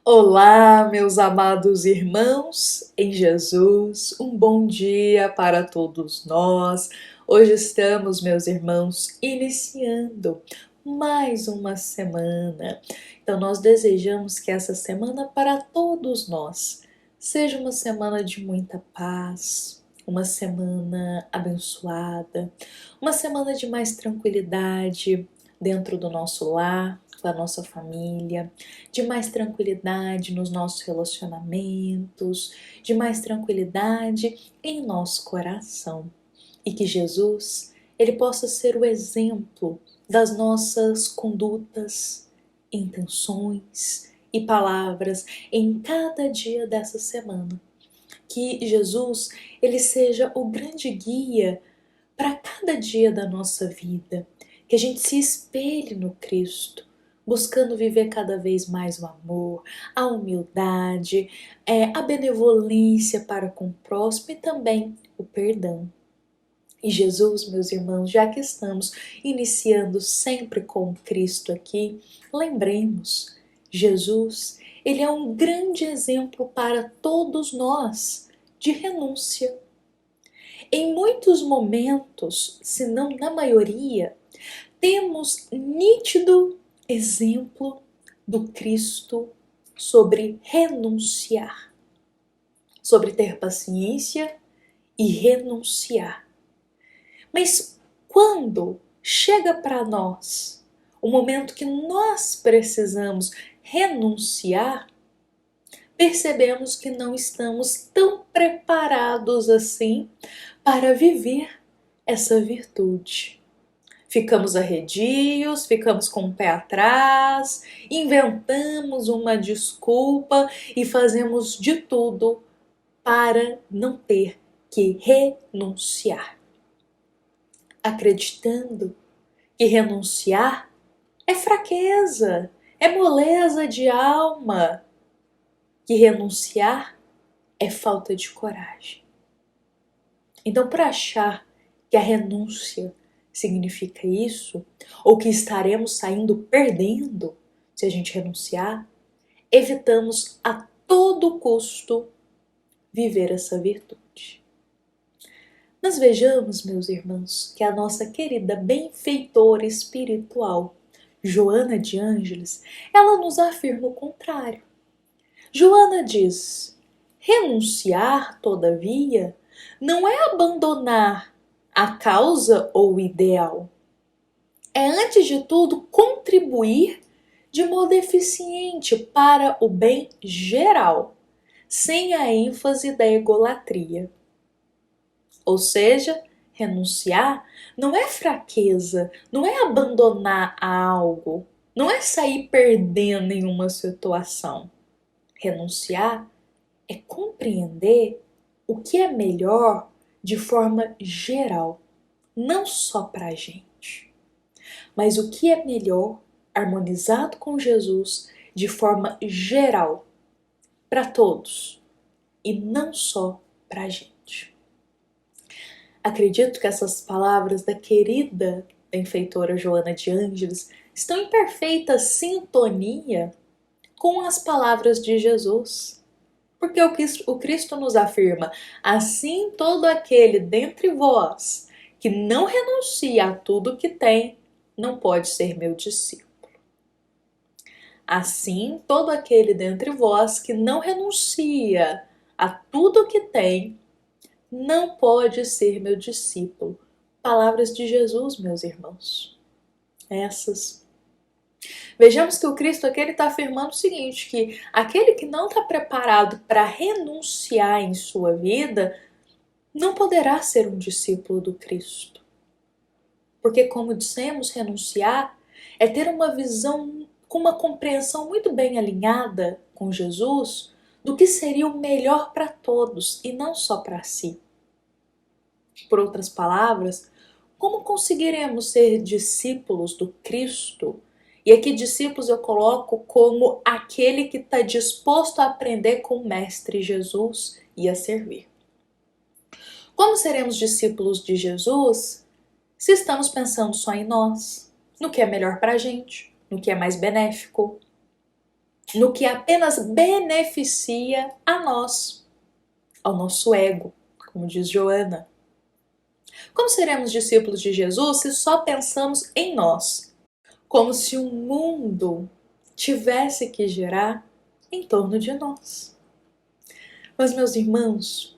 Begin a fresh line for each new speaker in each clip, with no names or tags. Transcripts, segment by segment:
Olá, meus amados irmãos em Jesus, um bom dia para todos nós. Hoje estamos, meus irmãos, iniciando mais uma semana. Então, nós desejamos que essa semana para todos nós seja uma semana de muita paz, uma semana abençoada, uma semana de mais tranquilidade dentro do nosso lar, da nossa família, de mais tranquilidade nos nossos relacionamentos, de mais tranquilidade em nosso coração. E que Jesus, ele possa ser o exemplo das nossas condutas, intenções e palavras em cada dia dessa semana. Que Jesus, ele seja o grande guia para cada dia da nossa vida. Que a gente se espelhe no Cristo, buscando viver cada vez mais o amor, a humildade, a benevolência para com o próximo e também o perdão. E Jesus, meus irmãos, já que estamos iniciando sempre com Cristo aqui, lembremos, Jesus, ele é um grande exemplo para todos nós de renúncia. Em muitos momentos, se não na maioria, temos nítido exemplo do Cristo sobre renunciar, sobre ter paciência e renunciar. Mas quando chega para nós o momento que nós precisamos renunciar, percebemos que não estamos tão preparados assim para viver essa virtude. Ficamos arredios, ficamos com o pé atrás, inventamos uma desculpa e fazemos de tudo para não ter que renunciar, acreditando que renunciar é fraqueza, é moleza de alma, que renunciar é falta de coragem. Então, para achar que a renúncia significa isso, ou que estaremos saindo perdendo se a gente renunciar, evitamos a todo custo viver essa virtude. Nós vejamos, meus irmãos, que a nossa querida benfeitora espiritual, Joana de Ângeles, ela nos afirma o contrário. Joana diz: renunciar, todavia, não é abandonar a causa ou o ideal. É, antes de tudo, contribuir de modo eficiente para o bem geral, sem a ênfase da egolatria. Ou seja, renunciar não é fraqueza, não é abandonar algo, não é sair perdendo em uma situação. Renunciar é compreender o que é melhor de forma geral, não só para a gente, mas o que é melhor harmonizado com Jesus de forma geral, para todos e não só para a gente. Acredito que essas palavras da querida benfeitora Joana de Ângeles estão em perfeita sintonia com as palavras de Jesus. Porque o Cristo nos afirma: assim todo aquele dentre vós que não renuncia a tudo que tem, não pode ser meu discípulo. Assim todo aquele dentre vós que não renuncia a tudo que tem, não pode ser meu discípulo. Palavras de Jesus, meus irmãos. Essas. Vejamos que o Cristo aqui está afirmando o seguinte, que aquele que não está preparado para renunciar em sua vida, não poderá ser um discípulo do Cristo. Porque, como dissemos, renunciar é ter uma visão, com uma compreensão muito bem alinhada com Jesus, do que seria o melhor para todos e não só para si. Por outras palavras, como conseguiremos ser discípulos do Cristo? E aqui discípulos eu coloco como aquele que está disposto a aprender com o Mestre Jesus e a servir. Como seremos discípulos de Jesus se estamos pensando só em nós, no que é melhor para a gente, no que é mais benéfico? no que apenas beneficia a nós, ao nosso ego, como diz Joana. Como seremos discípulos de Jesus se só pensamos em nós? Como se o mundo tivesse que girar em torno de nós. Mas, meus irmãos,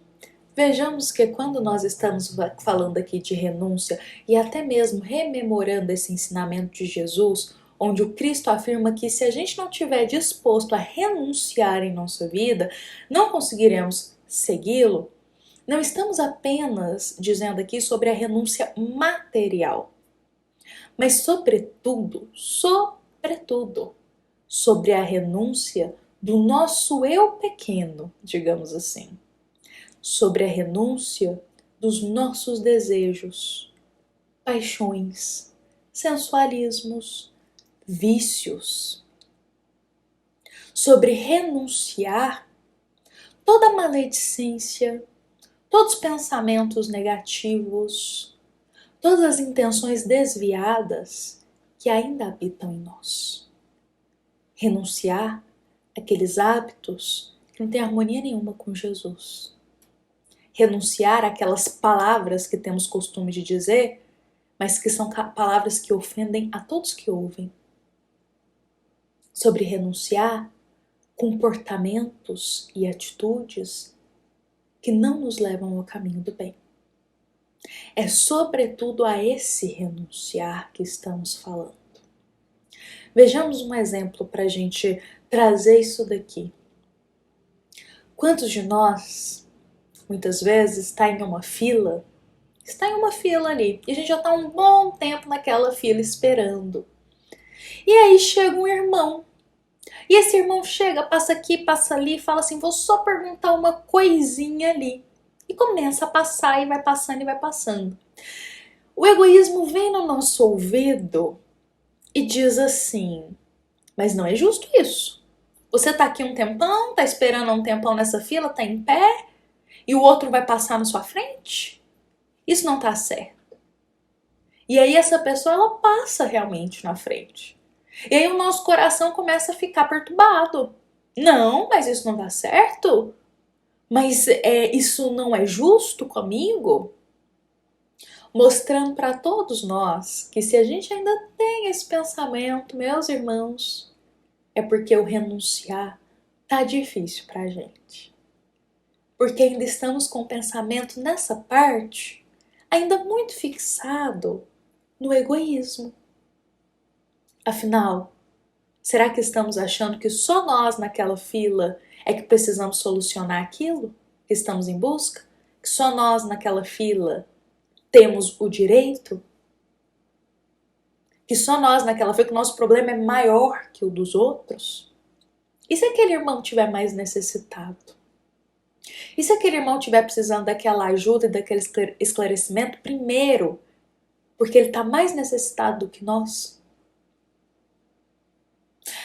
vejamos que quando nós estamos falando aqui de renúncia e até mesmo rememorando esse ensinamento de Jesus, onde o Cristo afirma que se a gente não estiver disposto a renunciar em nossa vida, não conseguiremos segui-lo, não estamos apenas dizendo aqui sobre a renúncia material, mas sobretudo, sobre a renúncia do nosso eu pequeno, digamos assim. Sobre a renúncia dos nossos desejos, paixões, sensualismos, vícios. Sobre renunciar toda maledicência, todos os pensamentos negativos, todas as intenções desviadas que ainda habitam em nós. Renunciar àqueles hábitos que não têm harmonia nenhuma com Jesus. Renunciar àquelas palavras que temos costume de dizer, mas que são palavras que ofendem a todos que ouvem. Sobre renunciar comportamentos e atitudes que não nos levam ao caminho do bem. É sobretudo a esse renunciar que estamos falando. Vejamos um exemplo para a gente trazer isso daqui. Quantos de nós, muitas vezes, está em uma fila ali, e a gente já está um bom tempo naquela fila esperando. E aí chega um irmão, e esse irmão chega, passa aqui, passa ali, e fala assim, vou só perguntar uma coisinha ali. E começa a passar, e vai passando, e vai passando. O egoísmo vem no nosso ouvido e diz assim, mas não é justo isso. Você tá aqui um tempão, tá esperando um tempão nessa fila, tá em pé, e o outro vai passar na sua frente? Isso não tá certo. E aí essa pessoa, ela passa realmente na frente. E aí o nosso coração começa a ficar perturbado. Não, mas isso não dá certo? Mas isso não é justo comigo? Mostrando para todos nós que se a gente ainda tem esse pensamento, meus irmãos, é porque o renunciar tá difícil pra gente. Porque ainda estamos com o pensamento nessa parte ainda muito fixado no egoísmo. Afinal, será que estamos achando que só nós naquela fila é que precisamos solucionar aquilo que estamos em busca? Que só nós naquela fila temos o direito? Que só nós naquela fila, que o nosso problema é maior que o dos outros? E se aquele irmão estiver mais necessitado? E se aquele irmão estiver precisando daquela ajuda e daquele esclarecimento primeiro, porque ele está mais necessitado do que nós?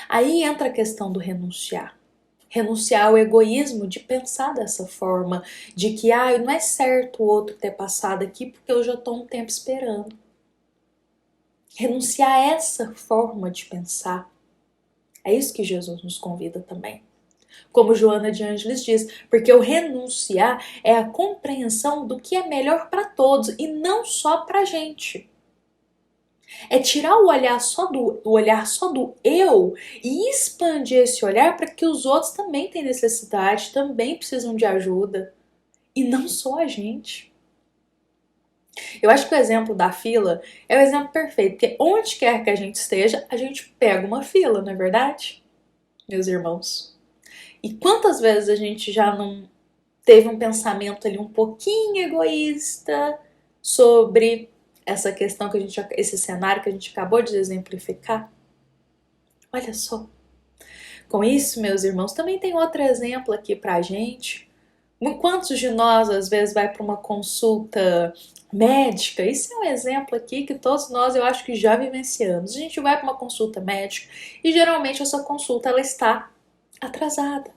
Aí entra a questão do renunciar. Renunciar ao egoísmo de pensar dessa forma, de que não é certo o outro ter passado aqui porque eu já estou um tempo esperando. Renunciar a essa forma de pensar. É isso que Jesus nos convida também. Como Joana de Ângeles diz, porque o renunciar é a compreensão do que é melhor para todos e não só para a gente. É tirar o olhar só do eu e expandir esse olhar para que os outros também têm necessidade, também precisam de ajuda. E não só a gente. Eu acho que o exemplo da fila é o exemplo perfeito, porque onde quer que a gente esteja, a gente pega uma fila, não é verdade? Meus irmãos. E quantas vezes a gente já não teve um pensamento ali um pouquinho egoísta sobre essa questão esse cenário que a gente acabou de exemplificar? Olha só. Com isso, meus irmãos, também tem outro exemplo aqui pra gente. Quantos de nós, às vezes, vai para uma consulta médica? Isso é um exemplo aqui que todos nós, eu acho que já vivenciamos. A gente vai para uma consulta médica e, geralmente, essa consulta ela está atrasada.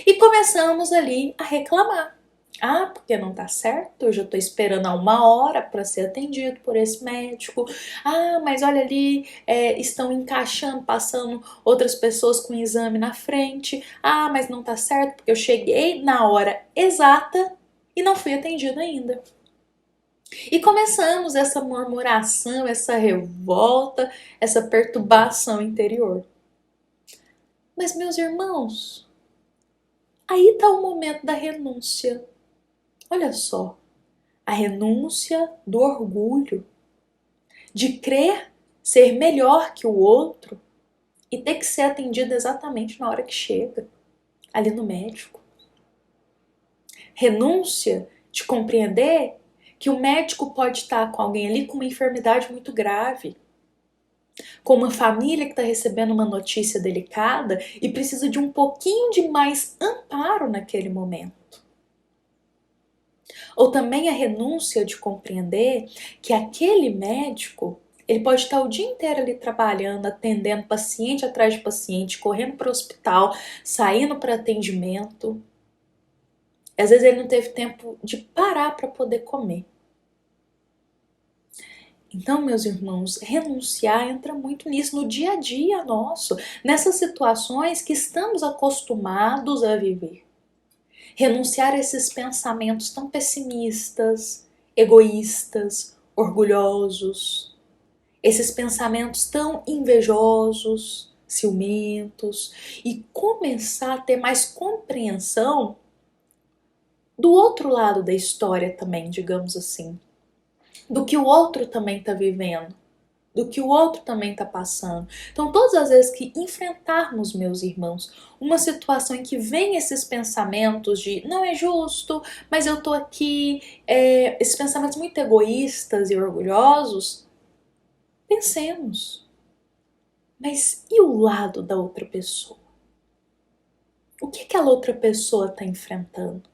E começamos ali a reclamar. Ah, porque não tá certo, eu já tô esperando há 1 hora para ser atendido por esse médico. Ah, mas olha ali, estão encaixando, passando outras pessoas com exame na frente. Ah, mas não tá certo porque eu cheguei na hora exata e não fui atendido ainda. E começamos essa murmuração, essa revolta, essa perturbação interior. Mas, meus irmãos, aí está o momento da renúncia. Olha só, a renúncia do orgulho, de crer ser melhor que o outro e ter que ser atendido exatamente na hora que chega, ali no médico. Renúncia de compreender que o médico pode estar com alguém ali com uma enfermidade muito grave, com uma família que está recebendo uma notícia delicada e precisa de um pouquinho de mais amparo naquele momento. Ou também a renúncia de compreender que aquele médico, ele pode estar o dia inteiro ali trabalhando, atendendo paciente atrás de paciente, correndo para o hospital, saindo para atendimento. Às vezes ele não teve tempo de parar para poder comer. Então, meus irmãos, renunciar entra muito nisso, no dia a dia nosso, nessas situações que estamos acostumados a viver. Renunciar a esses pensamentos tão pessimistas, egoístas, orgulhosos, esses pensamentos tão invejosos, ciumentos, e começar a ter mais compreensão do outro lado da história também, digamos assim, do que o outro também está vivendo, do que o outro também está passando. Então, todas as vezes que enfrentarmos, meus irmãos, uma situação em que vem esses pensamentos de não é justo, mas eu tô aqui, esses pensamentos muito egoístas e orgulhosos, pensemos, mas e o lado da outra pessoa? O que aquela outra pessoa está enfrentando?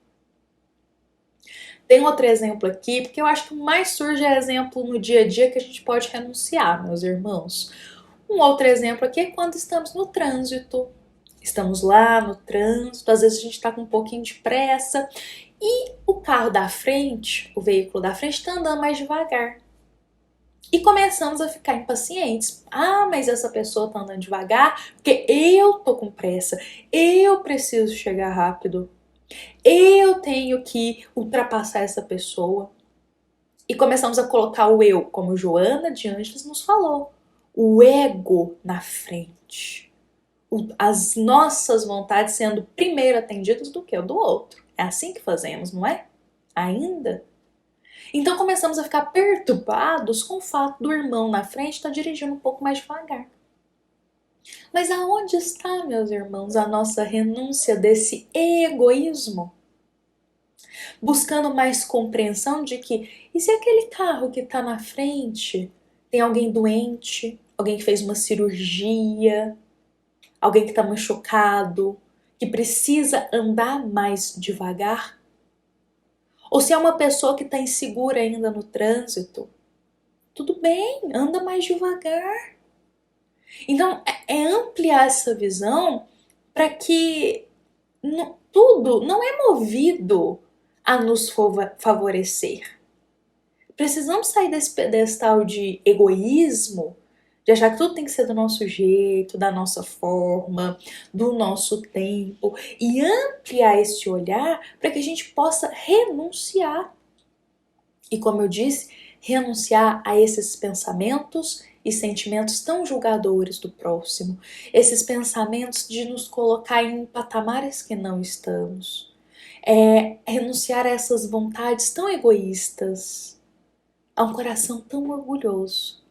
Tem outro exemplo aqui, porque eu acho que o mais surge é exemplo no dia a dia que a gente pode renunciar, meus irmãos. Um outro exemplo aqui é quando estamos no trânsito. Estamos lá no trânsito, às vezes a gente está com um pouquinho de pressa e o carro da frente, o veículo da frente, está andando mais devagar. E começamos a ficar impacientes. Ah, mas essa pessoa está andando devagar porque eu tô com pressa, eu preciso chegar rápido. Eu tenho que ultrapassar essa pessoa. E começamos a colocar o eu, como Joana de Ângeles nos falou. O ego na frente. As nossas vontades sendo primeiro atendidas do que o do outro. É assim que fazemos, não é? Ainda? Então começamos a ficar perturbados com o fato do irmão na frente estar dirigindo um pouco mais devagar. Mas aonde está, meus irmãos, a nossa renúncia desse egoísmo? Buscando mais compreensão de que, e se aquele carro que está na frente tem alguém doente, alguém que fez uma cirurgia, alguém que está machucado, que precisa andar mais devagar? Ou se é uma pessoa que está insegura ainda no trânsito, tudo bem, anda mais devagar. Então, é ampliar essa visão para que tudo não é movido a nos favorecer. Precisamos sair desse pedestal de egoísmo, de achar que tudo tem que ser do nosso jeito, da nossa forma, do nosso tempo, e ampliar esse olhar para que a gente possa renunciar. E como eu disse, renunciar a esses pensamentos e sentimentos tão julgadores do próximo, esses pensamentos de nos colocar em patamares que não estamos. Renunciar a essas vontades tão egoístas, a um coração tão orgulhoso.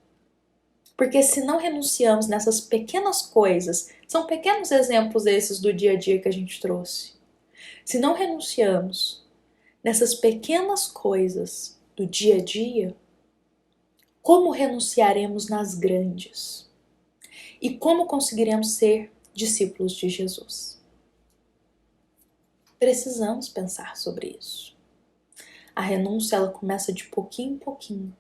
Porque se não renunciamos nessas pequenas coisas, são pequenos exemplos esses do dia a dia que a gente trouxe. Se não renunciamos nessas pequenas coisas do dia a dia, como renunciaremos nas grandes? E como conseguiremos ser discípulos de Jesus? Precisamos pensar sobre isso. A renúncia, ela começa de pouquinho em pouquinho.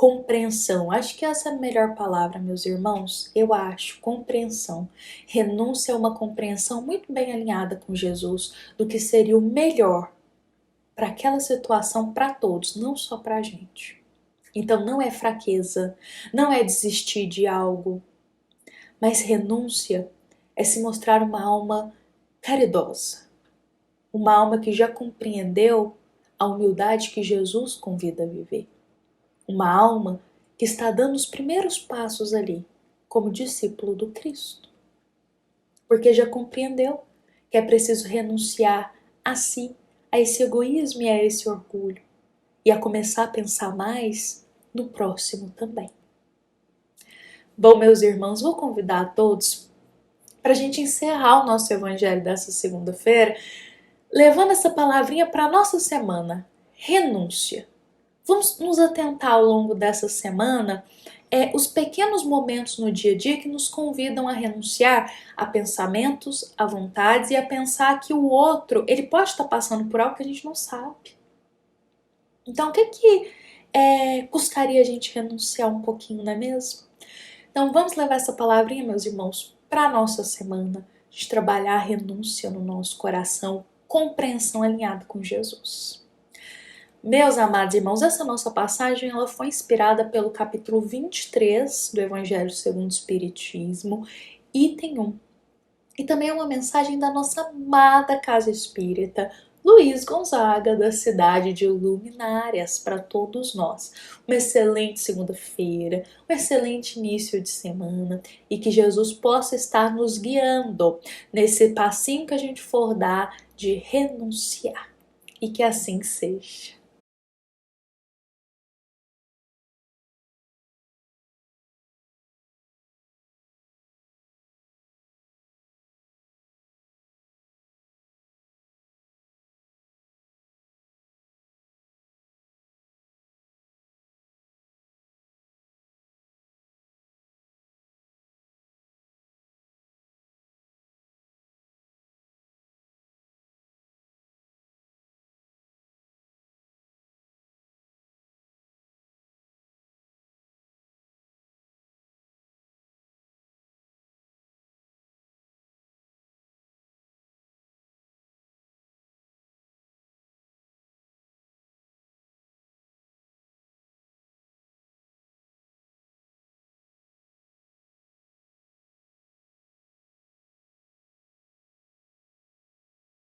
compreensão. Acho que essa é a melhor palavra, meus irmãos. Eu acho, compreensão. Renúncia é uma compreensão muito bem alinhada com Jesus do que seria o melhor para aquela situação, para todos, não só para a gente. Então não é fraqueza, não é desistir de algo, mas renúncia é se mostrar uma alma caridosa, uma alma que já compreendeu a humildade que Jesus convida a viver. Uma alma que está dando os primeiros passos ali, como discípulo do Cristo. Porque já compreendeu que é preciso renunciar a si, a esse egoísmo e a esse orgulho, e a começar a pensar mais no próximo também. Bom, meus irmãos, vou convidar a todos para a gente encerrar o nosso evangelho dessa segunda-feira, levando essa palavrinha para a nossa semana, renúncia. Vamos nos atentar ao longo dessa semana os pequenos momentos no dia a dia que nos convidam a renunciar a pensamentos, a vontades e a pensar que o outro, ele pode estar passando por algo que a gente não sabe. Então, o que custaria a gente renunciar um pouquinho, não é mesmo? Então, vamos levar essa palavrinha, meus irmãos, para a nossa semana, de trabalhar a renúncia no nosso coração, compreensão alinhada com Jesus. Meus amados irmãos, essa nossa passagem ela foi inspirada pelo capítulo 23 do Evangelho segundo o Espiritismo, item 1. E também é uma mensagem da nossa amada Casa Espírita, Luiz Gonzaga, da cidade de Luminárias, para todos nós. Uma excelente segunda-feira, um excelente início de semana e que Jesus possa estar nos guiando nesse passinho que a gente for dar de renunciar. E que assim seja.